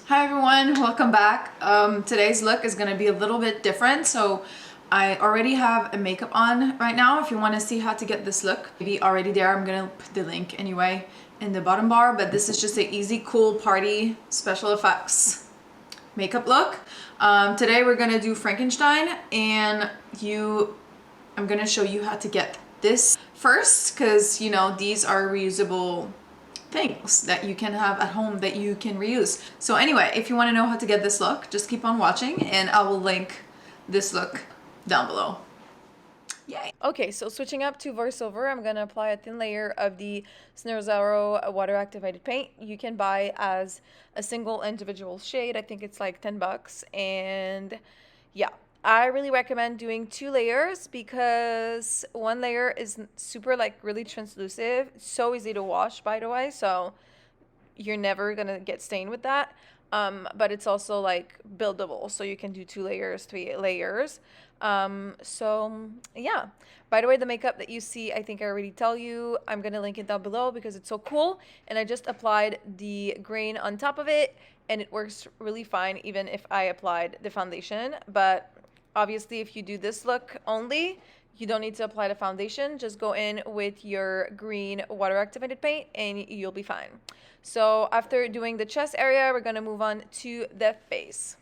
Hi everyone, welcome back. Today's look is going to be a little bit different. So I already have a makeup on right now. If you want to see how to get this look, maybe already there, I'm going to put the link anyway in the bottom bar. But this is just an easy, cool party special effects makeup look. Today we're going to do Frankenstein, and I'm going to show you how to get this first, because you know these are reusable things that you can have at home that you can reuse. So anyway, if you want to know how to get this look, just keep on watching and I will link this look down below. Yay. Okay, so switching up to voiceover, I'm gonna apply a thin layer of the Snare water activated paint. You can buy as a single individual shade. I think it's like 10 bucks. And yeah, I really recommend doing 2 layers because one layer is super like really translucent. It's so easy to wash, by the way, so you're never gonna get stained with that. But it's also like buildable, so you can do 2 layers, 3 layers. So yeah, by the way, the makeup that you see, I think I already tell you, I'm gonna link it down below because it's so cool, and I just applied the green on top of it and it works really fine even if I applied the foundation. But obviously if you do this look only, you don't need to apply the foundation. Just go in with your green water activated paint and you'll be fine. So after doing the chest area, we're gonna move on to the face.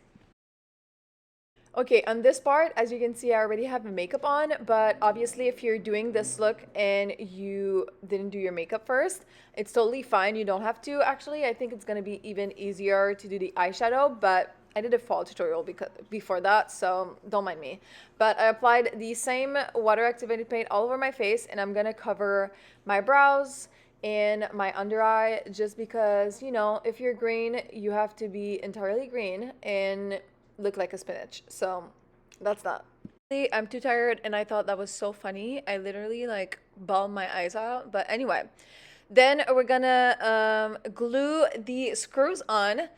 Okay, on this part, as you can see, I already have makeup on, but obviously if you're doing this look and you didn't do your makeup first, it's totally fine. You don't have to. Actually, I think it's gonna be even easier to do the eyeshadow, but I did a fall tutorial before that, so don't mind me. But I applied the same water activated paint all over my face, and I'm gonna cover my brows and my under eye, just because, you know, if you're green, you have to be entirely green and look like a spinach. So that's that. I'm too tired and I thought that was so funny. I literally like bawled my eyes out. But anyway, then we're gonna glue the screws on.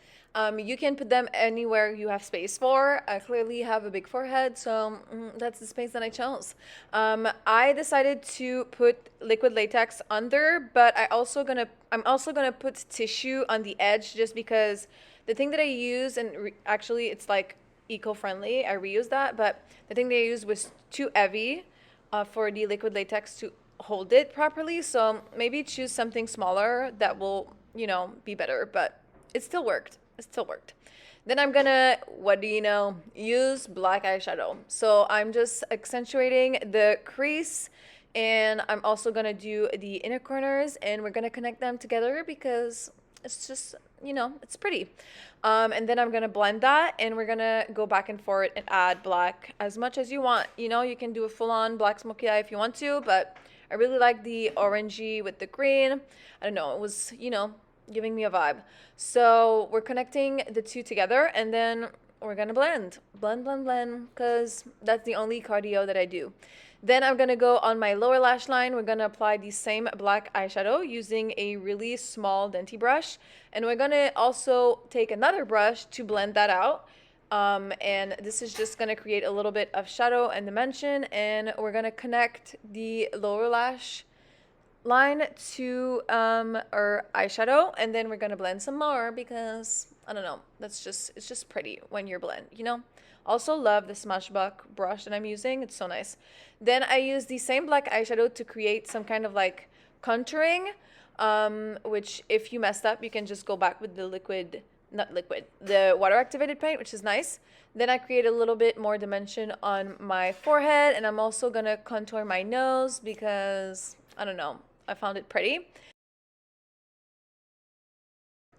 You can put them anywhere you have space for. I clearly have a big forehead, so that's the space that I chose. I decided to put liquid latex under, but I'm also gonna put tissue on the edge, just because the thing that I use, and actually it's like eco-friendly, I reuse that, but the thing that I used was too heavy for the liquid latex to hold it properly. So maybe choose something smaller that will, you know, be better, but it still worked. It still worked. Then I'm gonna, what do you know, use black eyeshadow. So I'm just accentuating the crease, and I'm also gonna do the inner corners, and we're gonna connect them together because it's just, you know, it's pretty. And then I'm gonna blend that, and we're gonna go back and forth and add black as much as you want. You know, you can do a full-on black smoky eye if you want to, but I really like the orangey with the green. I don't know, it was, you know, giving me a vibe. So we're connecting the two together, and then we're gonna blend, because that's the only cardio that I do. Then I'm gonna go on my lower lash line. We're gonna apply the same black eyeshadow using a really small Denti brush, and we're gonna also take another brush to blend that out. And this is just gonna create a little bit of shadow and dimension, and we're gonna connect the lower lash line to our eyeshadow, and then we're gonna blend some more because I don't know, it's just pretty when you're blend, you know. Also love the Smashbox brush that I'm using, it's so nice. Then I use the same black eyeshadow to create some kind of like contouring, which if you messed up, you can just go back with the the water activated paint, which is nice. Then I create a little bit more dimension on my forehead, and I'm also gonna contour my nose because I don't know, I found it pretty.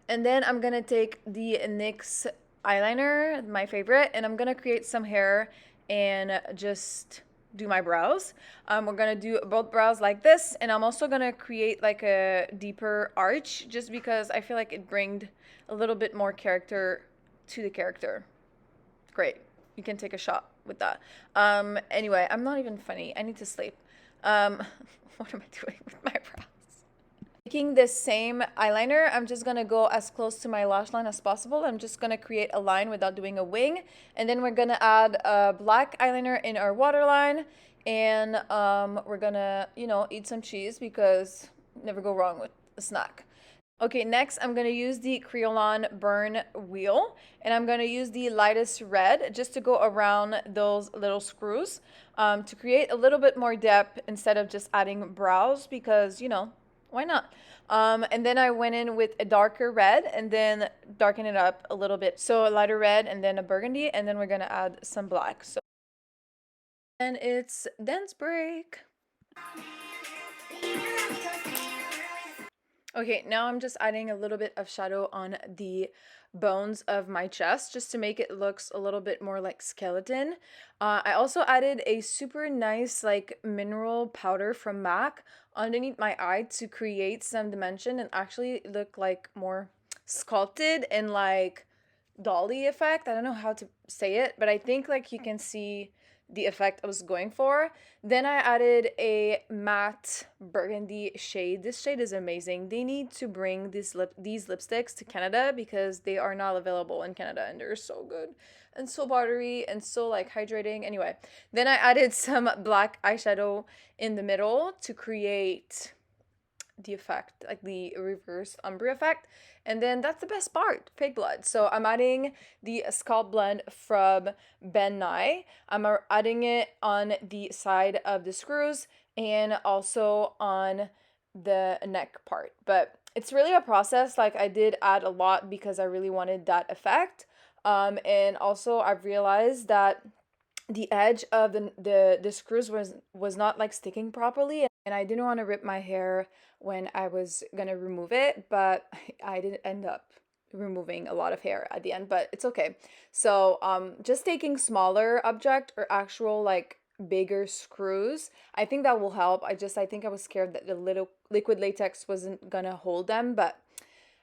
And then I'm gonna take the NYX eyeliner, my favorite, and I'm gonna create some hair and just do my brows. We're gonna do both brows like this, and I'm also gonna create like a deeper arch, just because I feel like it brings a little bit more character to the character. Great, you can take a shot with that. Anyway, I'm not even funny, I need to sleep. What am I doing with my brows? Taking this same eyeliner, I'm just gonna go as close to my lash line as possible. I'm just gonna create a line without doing a wing, and then we're gonna add a black eyeliner in our waterline, and we're gonna, you know, eat some cheese because never go wrong with a snack. Okay, next I'm gonna use the Creolon burn wheel, and I'm gonna use the lightest red just to go around those little screws to create a little bit more depth instead of just adding brows, because, you know, why not? And then I went in with a darker red and then darken it up a little bit. So a lighter red and then a burgundy, and then we're gonna add some black. So, and it's dance break. Okay, now I'm just adding a little bit of shadow on the bones of my chest just to make it looks a little bit more like skeleton. I also added a super nice like mineral powder from MAC underneath my eye to create some dimension and actually look like more sculpted and like dolly effect. I don't know how to say it, but I think like you can see the effect I was going for. Then I added a matte burgundy shade. This shade is amazing. They need to bring these lipsticks to Canada because they are not available in Canada, and they're so good and so buttery and so like hydrating. Anyway, then I added some black eyeshadow in the middle to create the effect, like the reverse ombre effect. And then that's the best part, fake blood. So I'm adding the scalp blend from Ben Nye. I'm adding it on the side of the screws and also on the neck part. But it's really a process. Like I did add a lot because I really wanted that effect. And also I've realized that the edge of the screws was not like sticking properly, and I didn't want to rip my hair when I was gonna remove it, but I didn't end up removing a lot of hair at the end, but it's okay. So just taking smaller object or actual like bigger screws, I think that will help. I think I was scared that the little liquid latex wasn't gonna hold them, but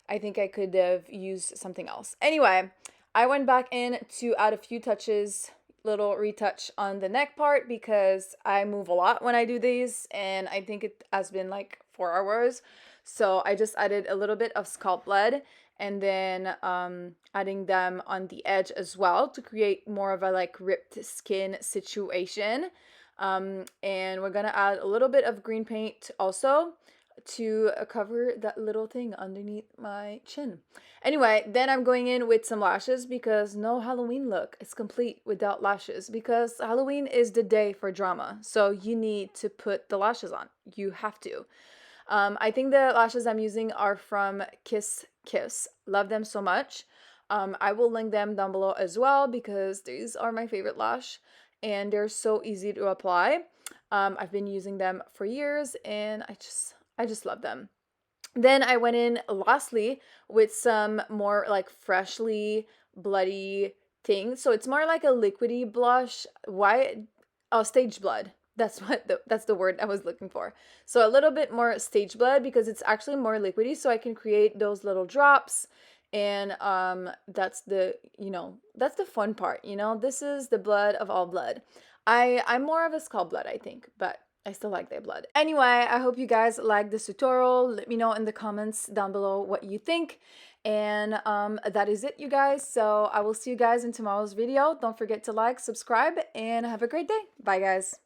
I think I could have used something else. Anyway, I went back in to add a few touches, little retouch on the neck part because I move a lot when I do these, and I think it has been like 4 hours. So I just added a little bit of scalp blood and then adding them on the edge as well to create more of a like ripped skin situation. And we're gonna add a little bit of green paint also to cover that little thing underneath my chin. Anyway, then I'm going in with some lashes because no Halloween look is complete without lashes, because Halloween is the day for drama. So you need to put the lashes on. You have to. I think the lashes I'm using are from Kiss Kiss. Love them so much. I will link them down below as well because these are my favorite lash and they're so easy to apply. I've been using them for years and I just love them. Then I went in lastly with some more like freshly bloody thing. So it's more like a liquidy blush. Why? Oh, stage blood. That's the word I was looking for. So a little bit more stage blood because it's actually more liquidy, so I can create those little drops. And that's that's the fun part, you know. This is the blood of all blood. I'm more of a skull blood, I think, but I still like their blood. Anyway, I hope you guys like this tutorial. Let me know in the comments down below what you think. And that is it, you guys. So I will see you guys in tomorrow's video. Don't forget to like, subscribe, and have a great day. Bye, guys.